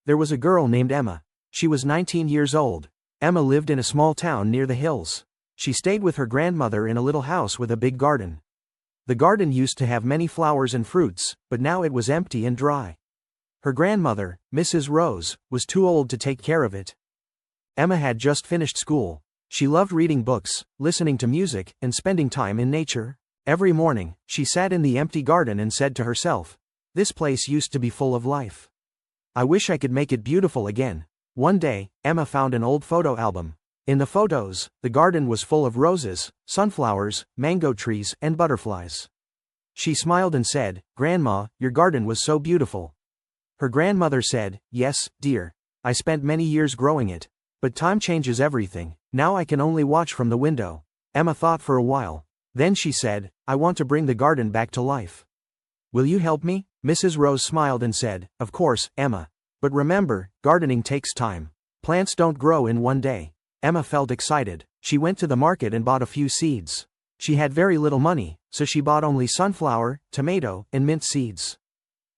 There was a girl named Emma. She was 19 years old. Emma lived in a small town near the hills. She stayed with her grandmother in a little house with a big garden. The garden used to have many flowers and fruits, but now it was empty and dry. Her grandmother, Mrs. Rose, was too old to take care of it. Emma had just finished school. She loved reading books, listening to music, and spending time in nature. Every morning, she sat in the empty garden and said to herself, "This place used to be full of life. I wish I could make it beautiful again." One day, Emma found an old photo album. In the photos, the garden was full of roses, sunflowers, mango trees, and butterflies. She smiled and said, "Grandma, your garden was so beautiful." Her grandmother said, "Yes, dear. I spent many years growing it. But time changes everything. Now I can only watch from the window." Emma thought for a while. Then she said, "I want to bring the garden back to life. Will you help me?" Mrs. Rose smiled and said, "Of course, Emma. But remember, gardening takes time. Plants don't grow in one day." Emma felt excited. She went to the market and bought a few seeds. She had very little money, so she bought only sunflower, tomato, and mint seeds.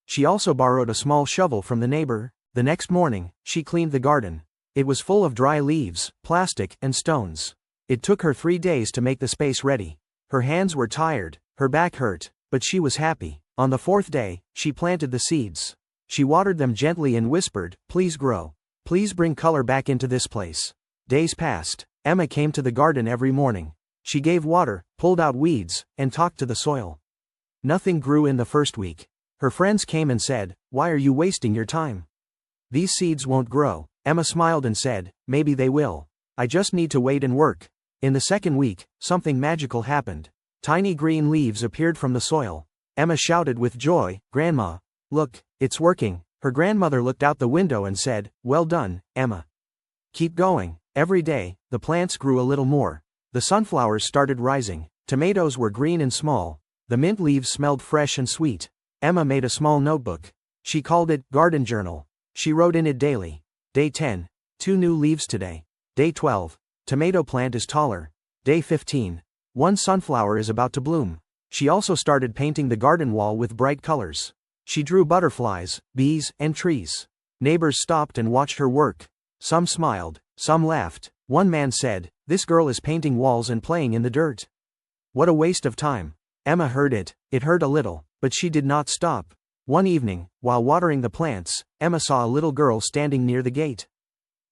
She also borrowed a small shovel from the neighbor. The next morning, she cleaned the garden. It was full of dry leaves, plastic, and stones. It took her 3 days to make the space ready. Her hands were tired, her back hurt, but she was happy. On the 4th day, she planted the seeds. She watered them gently and whispered, "Please grow. Please bring color back into this place." Days passed. Emma came to the garden every morning. She gave water, pulled out weeds, and talked to the soil. Nothing grew in the first week. Her friends came and said, "Why are you wasting your time? These seeds won't grow." Emma smiled and said, "Maybe they will. I just need to wait and work." In the second week, something magical happened. Tiny green leaves appeared from the soil. Emma shouted with joy, "Grandma, look, it's working." Her grandmother looked out the window and said, "Well done, Emma. Keep going." Every day, the plants grew a little more. The sunflowers started rising. Tomatoes were green and small. The mint leaves smelled fresh and sweet. Emma made a small notebook. She called it Garden Journal. She wrote in it daily. Day 10. 2 new leaves today. Day 12. Tomato plant is taller. Day 15. 1 sunflower is about to bloom. She also started painting the garden wall with bright colors. She drew butterflies, bees, and trees. Neighbors stopped and watched her work. Some smiled, some laughed. One man said, "This girl is painting walls and playing in the dirt. What a waste of time." Emma heard it. It hurt a little, but she did not stop. One evening, while watering the plants, Emma saw a little girl standing near the gate.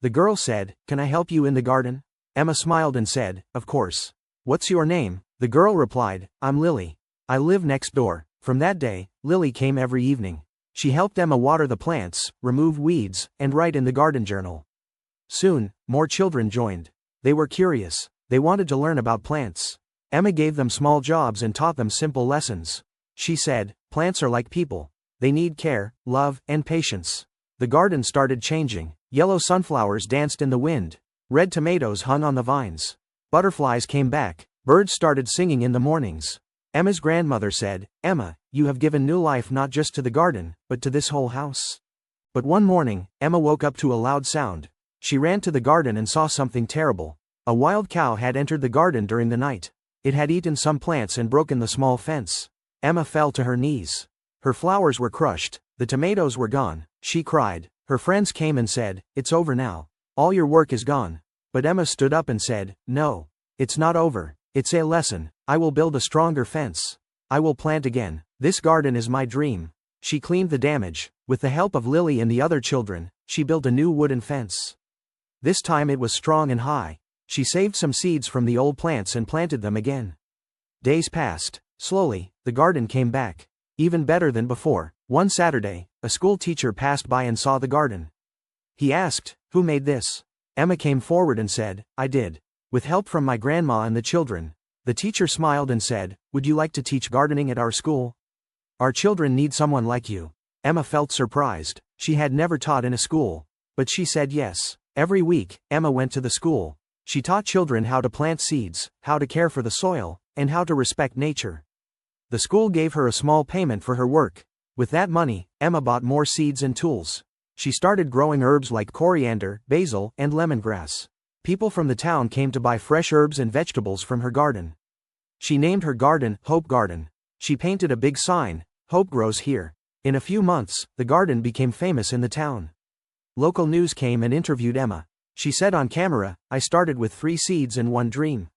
The girl said, "Can I help you in the garden?" Emma smiled and said, "Of course. What's your name?" The girl replied, "I'm Lily. I live next door." From that day, Lily came every evening. She helped Emma water the plants, remove weeds, and write in the garden journal. Soon, more children joined. They were curious. They wanted to learn about plants. Emma gave them small jobs and taught them simple lessons. She said, "Plants are like people. They need care, love, and patience." The garden started changing. Yellow sunflowers danced in the wind. Red tomatoes hung on the vines. Butterflies came back. Birds started singing in the mornings. Emma's grandmother said, "Emma, you have given new life not just to the garden, but to this whole house." But one morning, Emma woke up to a loud sound. She ran to the garden and saw something terrible. A wild cow had entered the garden during the night. It had eaten some plants and broken the small fence. Emma fell to her knees. Her flowers were crushed. The tomatoes were gone. She cried. Her friends came and said, "It's over now. All your work is gone." But Emma stood up and said, "No. It's not over. It's a lesson. I will build a stronger fence. I will plant again. This garden is my dream." She cleaned the damage. With the help of Lily and the other children, she built a new wooden fence. This time it was strong and high. She saved some seeds from the old plants and planted them again. Days passed. Slowly, the garden came back. Even better than before. One Saturday, a school teacher passed by and saw the garden. He asked, "Who made this?" Emma came forward and said, "I did. With help from my grandma and the children." The teacher smiled and said, "Would you like to teach gardening at our school? Our children need someone like you." Emma felt surprised. She had never taught in a school. But she said yes. Every week, Emma went to the school. She taught children how to plant seeds, how to care for the soil, and how to respect nature. The school gave her a small payment for her work. With that money, Emma bought more seeds and tools. She started growing herbs like coriander, basil, and lemongrass. People from the town came to buy fresh herbs and vegetables from her garden. She named her garden Hope Garden. She painted a big sign, "Hope grows here." In a few months, the garden became famous in the town. Local news came and interviewed Emma. She said on camera, "I started with 3 seeds and 1 dream.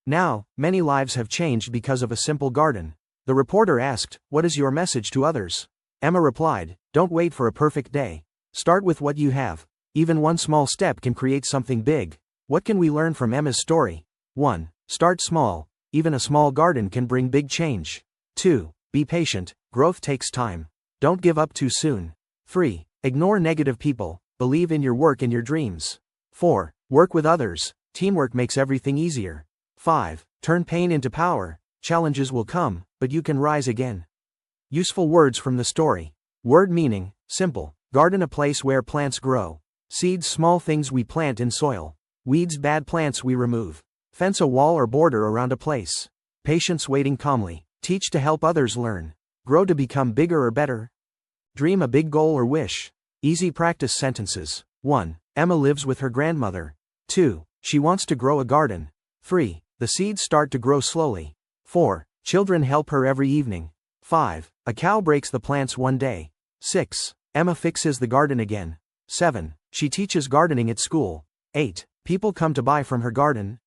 Now, many lives have changed because of a simple garden." The reporter asked, "What is your message to others?" Emma replied, "Don't wait for a perfect day. Start with what you have. Even one small step can create something big." What can we learn from Emma's story? 1. Start small. Even a small garden can bring big change. 2. Be patient. Growth takes time. Don't give up too soon. 3. Ignore negative people. Believe in your work and your dreams. 4. Work with others. Teamwork makes everything easier. 5. Turn pain into power. Challenges will come, but you can rise again. Useful words from the story. Word meaning: simple. Garden, a place where plants grow. Seeds, small things we plant in soil. Weeds, bad plants we remove. Fence, a wall or border around a place. Patience, waiting calmly. Teach to help others learn. Grow to become bigger or better. Dream, a big goal or wish. Easy practice sentences. 1. Emma lives with her grandmother. 2. She wants to grow a garden. 3. The seeds start to grow slowly. 4. Children help her every evening. 5. A cow breaks the plants one day. 6. Emma fixes the garden again. 7. She teaches gardening at school. 8. People come to buy from her garden.